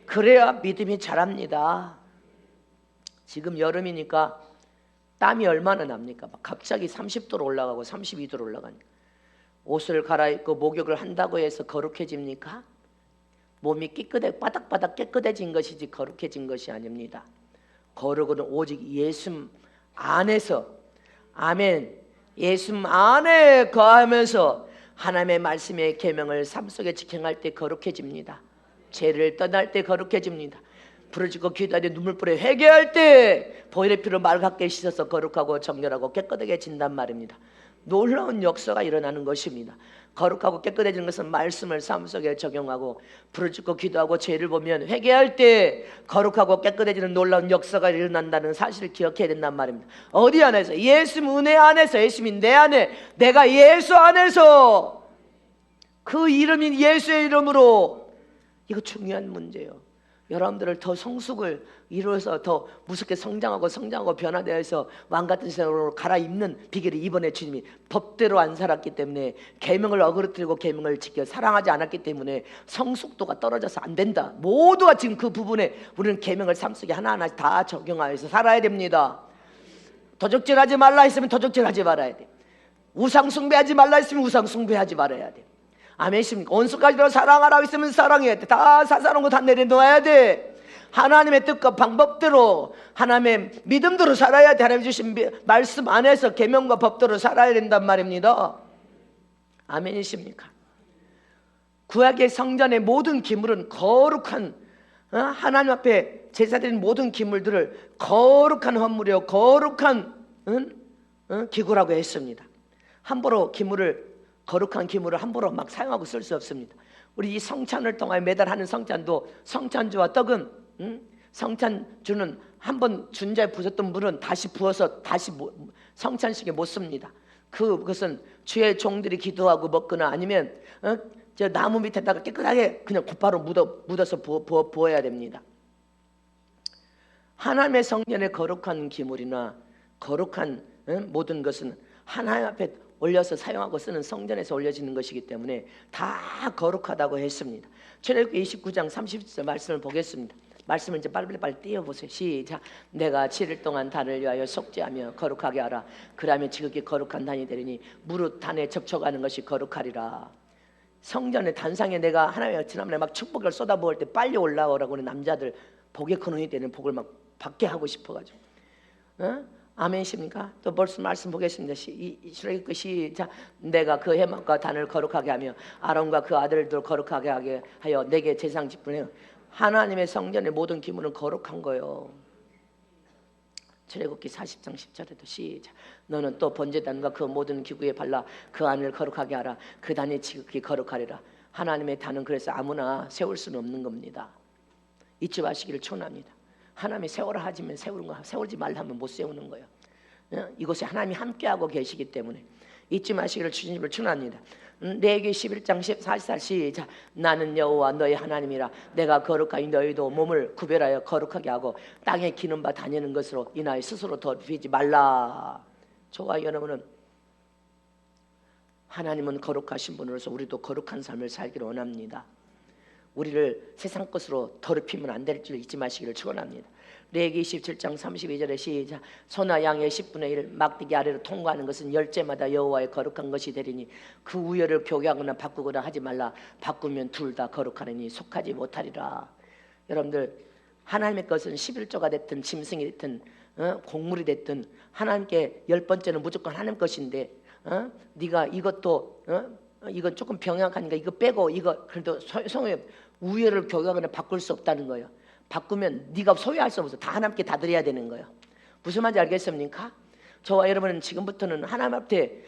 그래야 믿음이 자랍니다. 지금 여름이니까 땀이 얼마나 납니까? 막 갑자기 30도로 올라가고 32도로 올라가니까 옷을 갈아입고 목욕을 한다고 해서 거룩해집니까? 몸이 깨끗해 바닥바닥 깨끗해진 것이지 거룩해진 것이 아닙니다. 거룩은 오직 예수 안에서, 아멘, 예수 안에 거하면서 하나님의 말씀의 계명을 삶 속에 지켜갈 때 거룩해집니다. 죄를 떠날 때 거룩해집니다. 부르짖고 기도할 때 눈물 뿌려 회개할 때 보혈의 피로 맑게 씻어서 거룩하고 정결하고 깨끗하게 진단 말입니다. 놀라운 역사가 일어나는 것입니다. 거룩하고 깨끗해지는 것은 말씀을 삶 속에 적용하고 부르짖고 기도하고 죄를 보면 회개할 때 거룩하고 깨끗해지는 놀라운 역사가 일어난다는 사실을 기억해야 된단 말입니다. 어디 안에서? 예수 은혜 안에서. 예수님이 내 안에, 내가 예수 안에서, 그 이름인 예수의 이름으로. 이거 중요한 문제예요. 여러분들을 더 성숙을 이루어서 더 무섭게 성장하고 변화되어서 왕같은 세상으로 갈아입는 비결이 이번에 주님이 법대로 안 살았기 때문에, 계명을 어그러뜨리고 계명을 지켜 사랑하지 않았기 때문에 성숙도가 떨어져서 안 된다. 모두가 지금 그 부분에 우리는 계명을 삶 속에 하나하나 다 적용하여서 살아야 됩니다. 도적질하지 말라 했으면 도적질하지 말아야 돼. 우상숭배하지 말라 했으면 우상숭배하지 말아야 돼. 아멘이십니까? 온수까지도 사랑하라고 했으면 사랑해야 돼. 다 사사로운 거 다 내려놓아야 돼. 하나님의 뜻과 방법대로, 하나님의 믿음대로 살아야 돼. 하나님 주신 말씀 안에서 계명과 법대로 살아야 된단 말입니다. 아멘이십니까? 구약의 성전의 모든 기물은 거룩한, 하나님 앞에 제사드린 모든 기물들을 거룩한 헌물이요 거룩한 기구라고 했습니다. 함부로 기물을, 거룩한 기물을 함부로 막 사용하고 쓸 수 없습니다. 우리 이 성찬을 통하여 매달 하는 성찬도 성찬주와 떡은 성찬주는 한번 준자에 부었던 물은 다시 부어서 다시 성찬식에 못 씁니다. 그것은 주의 종들이 기도하고 먹거나 아니면 저 나무 밑에다가 깨끗하게 그냥 곧바로 묻어서 부어야 됩니다. 하나님의 성전의 거룩한 기물이나 거룩한 모든 것은 하나님 앞에 올려서 사용하고 쓰는 성전에서 올려지는 것이기 때문에 다 거룩하다고 했습니다. 출애굽기 29장 30절 말씀을 보겠습니다. 말씀을 이제 빨리빨리 띄워보세요. 시작. 내가 7일 동안 단을 위하여 속죄하며 거룩하게 하라. 그러면 지극히 거룩한 단이 되리니 무릇 단에 접촉하는 것이 거룩하리라. 성전의 단상에 내가 하나님의 지난번에 막 축복을 쏟아부을 때 빨리 올라오라고 하는 남자들 복의 근원이 되는 복을 막 받게 하고 싶어가지고 아멘이십니까? 또 벌써 말씀 보겠습니다. 출애굽기 시작. 내가 그 해막과 단을 거룩하게 하며 아론과 그 아들들 거룩하게 하게 하여 내게 제상 직분해요. 하나님의 성전의 모든 기물은 거룩한 거예요. 출애굽기 40장 10절에도 시작. 너는 또 번제단과 그 모든 기구에 발라 그 안을 거룩하게 하라. 그 단이 지극히 거룩하리라. 하나님의 단은 그래서 아무나 세울 수는 없는 겁니다. 잊지 마시기를 축원합니다. 하나님이 세우라 하지만 세우지 말라 하면 못 세우는 거예요. 이곳에 하나님이 함께하고 계시기 때문에 잊지 마시기를 주님을 축원합니다. 레위기 11장 14절 시작. 나는 여호와 너의 하나님이라. 내가 거룩하니 너희도 몸을 구별하여 거룩하게 하고 땅에 기는 바 다니는 것으로 인하여 스스로 더럽히지 말라. 저와 여러분은 하나님은 거룩하신 분으로서 우리도 거룩한 삶을 살기를 원합니다. 우리를 세상 것으로 더럽히면 안 될 줄 잊지 마시기를 축원합니다. 레위기 27장 32절에 시작. 소나 양의 10분의 1 막대기 아래로 통과하는 것은 열째마다 여호와의 거룩한 것이 되리니 그 우열을 교개하거나 바꾸거나 하지 말라. 바꾸면 둘 다 거룩하리니 속하지 못하리라. 여러분들 하나님의 것은 11조가 됐든 짐승이 됐든 곡물이 됐든 하나님께 10번째는 무조건 하나님 것인데 네가 이것도 이건 조금 병약하니까 이거 빼고 이거 그래도 소유의 우열을 교개하거나 바꿀 수 없다는 거예요. 바꾸면 네가 소유할 수 없어. 다 하나님께 다 드려야 되는 거예요. 무슨 말인지 알겠습니까? 저와 여러분은 지금부터는 하나님 앞에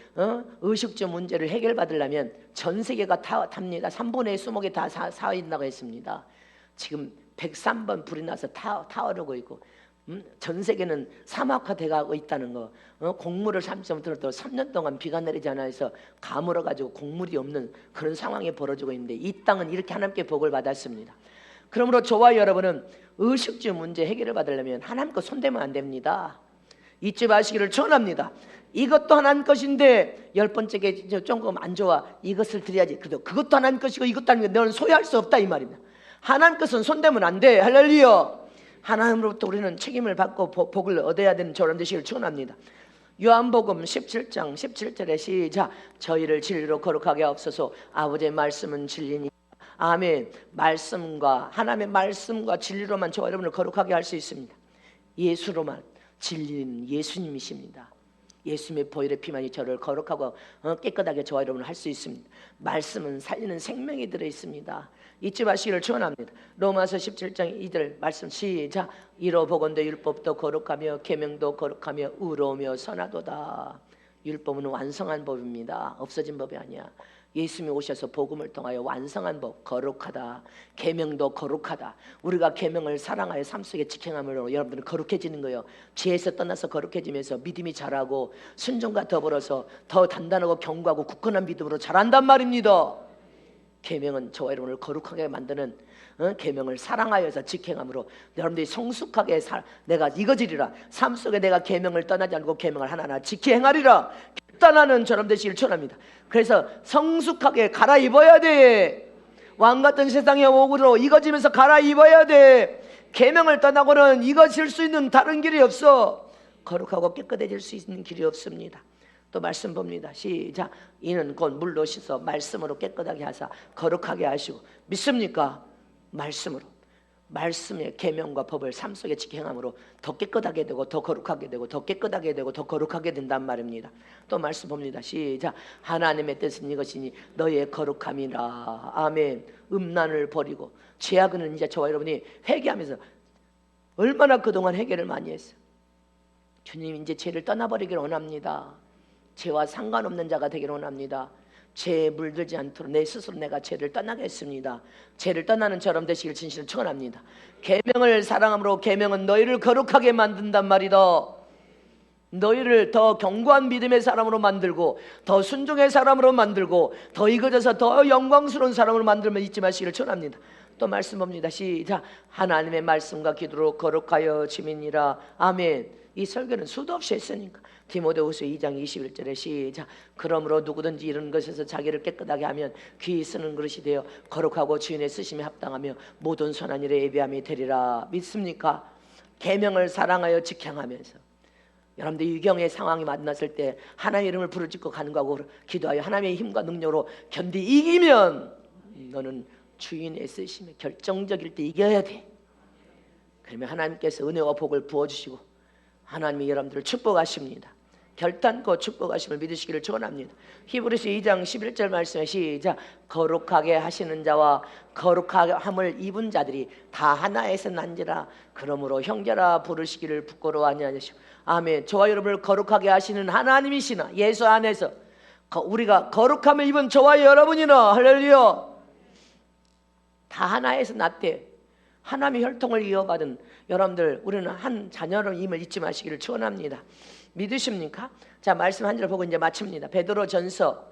의식주 문제를 해결받으려면 전 세계가 탑니다. 3분의 1 수목에 다 사인다고 했습니다. 지금 103번 불이 나서 타오르고 있고 전 세계는 사막화돼가고 있다는 거. 곡물을 삼면부터 3년 동안 비가 내리지 않아 해서 가물어가지고 곡물이 없는 그런 상황이 벌어지고 있는데 이 땅은 이렇게 하나님께 복을 받았습니다. 그러므로 저와 여러분은 의식주 문제 해결을 받으려면 하나님 거 손대면 안 됩니다. 잊지 마시기를 축원합니다. 이것도 하나님 것인데 10번째 게 조금 안 좋아. 이것을 드려야지. 그래도 그것도 하나님 것이고 이것도 하나님 것이고 너는 소유할 수 없다 이 말입니다. 하나님 것은 손대면 안 돼. 할렐루야. 하나님으로부터 우리는 책임을 받고 복을 얻어야 되는 저런 되시기를 축원합니다. 요한복음 17장 17절에 시작. 저희를 진리로 거룩하게 하옵소서. 아버지의 말씀은 진리니. 아멘. 말씀과 하나님의 말씀과 진리로만 저와 여러분을 거룩하게 할 수 있습니다. 예수로만. 진리는 예수님이십니다. 예수님의 보혈의 피만이 저를 거룩하고 깨끗하게 저와 여러분을 할 수 있습니다. 말씀은 살리는 생명이 들어있습니다. 잊지 마시기를 축원합니다. 로마서 17장 2절 말씀 시작. 이로 보건대 율법도 거룩하며 계명도 거룩하며 의로우며 선하도다. 율법은 완성한 법입니다. 없어진 법이 아니야. 예수님이 오셔서 복음을 통하여 완성한 법, 거룩하다. 계명도 거룩하다. 우리가 계명을 사랑하여 삶 속에 지켜함으로 여러분들은 거룩해지는 거예요. 죄에서 떠나서 거룩해지면서 믿음이 자라고 순종과 더불어서 더 단단하고 견고하고 굳건한 믿음으로 자란단 말입니다. 계명은 저와 여러분을 거룩하게 만드는 계명을 사랑하여서 지켜함으로 여러분들이 성숙하게 내가 이거지리라. 삶 속에 내가 계명을 떠나지 않고 계명을 하나하나 지켜 행하리라. 떠나는 저럼 되시길 축원합니다. 그래서 성숙하게 갈아입어야 돼. 왕같은 세상의 오구로 이거지면서 갈아입어야 돼. 계명을 떠나고는 이거질 수 있는 다른 길이 없어. 거룩하고 깨끗해질 수 있는 길이 없습니다. 또 말씀 봅니다. 시작. 이는 곧 물로 씻어 말씀으로 깨끗하게 하사 거룩하게 하시고. 믿습니까? 말씀으로. 말씀의 계명과 법을 삶 속에 지켜 행함으로 더 깨끗하게 되고 더 거룩하게 되고 더 깨끗하게 되고 더 거룩하게 된단 말입니다. 또 말씀 봅니다. 시작. 하나님의 뜻은 이것이니 너의 거룩함이라. 아멘. 음란을 버리고 죄악은 이제 저와 여러분이 회개하면서 얼마나 그동안 회개를 많이 했어요. 주님 이제 죄를 떠나버리기를 원합니다. 죄와 상관없는 자가 되기를 원합니다. 죄에 물들지 않도록 내 스스로 내가 죄를 떠나겠습니다. 죄를 떠나는 저럼 되시길 진실로 축원합니다. 계명을 사랑함으로 계명은 너희를 거룩하게 만든단 말이다. 너희를 더 견고한 믿음의 사람으로 만들고 더 순종의 사람으로 만들고 더 익어져서 더 영광스러운 사람으로 만들면 잊지 마시기를 축원합니다. 또 말씀 봅니다. 시작. 하나님의 말씀과 기도로 거룩하여 지민이라. 아멘. 이 설교는 수도 없이 했으니까. 디모데후서 2장 21절에 시작. 그러므로 누구든지 이런 것에서 자기를 깨끗하게 하면 귀히 쓰는 그릇이 되어 거룩하고 주인의 쓰심에 합당하며 모든 선한 일에 예비함이 되리라. 믿습니까? 계명을 사랑하여 직행하면서 여러분들 위경의 상황이 만났을 때 하나님의 이름을 부르짖고 간구하고 기도하여 하나님의 힘과 능력으로 견디 이기면 너는 주인의 쓰심에 결정적일 때 이겨야 돼. 그러면 하나님께서 은혜와 복을 부어주시고 하나님이 여러분들을 축복하십니다. 결단코 축복하심을 믿으시기를 축원합니다. 히브리서 2장 11절 말씀에 시작. 거룩하게 하시는 자와 거룩함을 입은 자들이 다 하나에서 난지라. 그러므로 형제라 부르시기를 부끄러워하지 않으시고. 아멘. 저와 여러분을 거룩하게 하시는 하나님이시나 예수 안에서 우리가 거룩함을 입은 저와 여러분이나 할렐루야 다 하나에서 났대. 하나님의 혈통을 이어받은 여러분들 우리는 한 자녀임을 잊지 마시기를 축원합니다. 믿으십니까? 자, 말씀 한 절 보고 이제 마칩니다. 베드로전서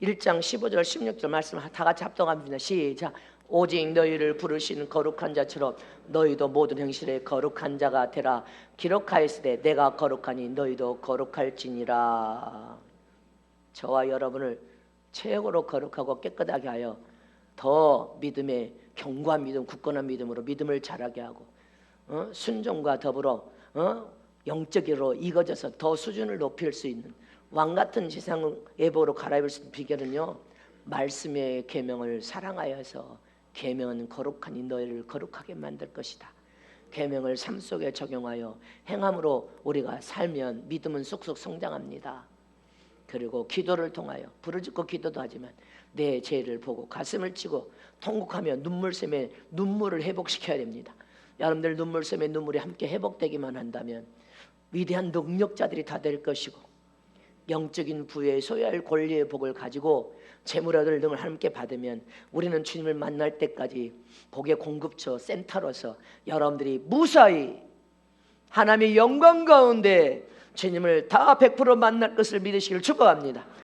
1장 15절 16절 말씀 다 같이 합독합니다. 시작. 오직 너희를 부르신 거룩한 자처럼 너희도 모든 행실에 거룩한 자가 되라. 기록하였으되 내가 거룩하니 너희도 거룩할지니라. 저와 여러분을 최고로 거룩하고 깨끗하게 하여 더 믿음의 견고한 믿음, 굳건한 믿음으로 믿음을 자라게 하고 순종과 더불어 영적으로 익어져서 더 수준을 높일 수 있는 왕같은 세상 예보로 갈아입을 수 있는 비결은요, 말씀의 계명을 사랑하여서 계명은 거룩하니 너희를 거룩하게 만들 것이다. 계명을 삶 속에 적용하여 행함으로 우리가 살면 믿음은 쑥쑥 성장합니다. 그리고 기도를 통하여 부르짖고 기도도 하지만 내 죄를 보고 가슴을 치고 통곡하며 눈물샘에 눈물을 회복시켜야 됩니다. 여러분들 눈물샘에 눈물이 함께 회복되기만 한다면 위대한 능력자들이 다 될 것이고 영적인 부의 소유할 권리의 복을 가지고 재물 얻을 등을 함께 받으면 우리는 주님을 만날 때까지 복의 공급처 센터로서 여러분들이 무사히 하나님의 영광 가운데 주님을 다 100% 만날 것을 믿으시길 축복합니다.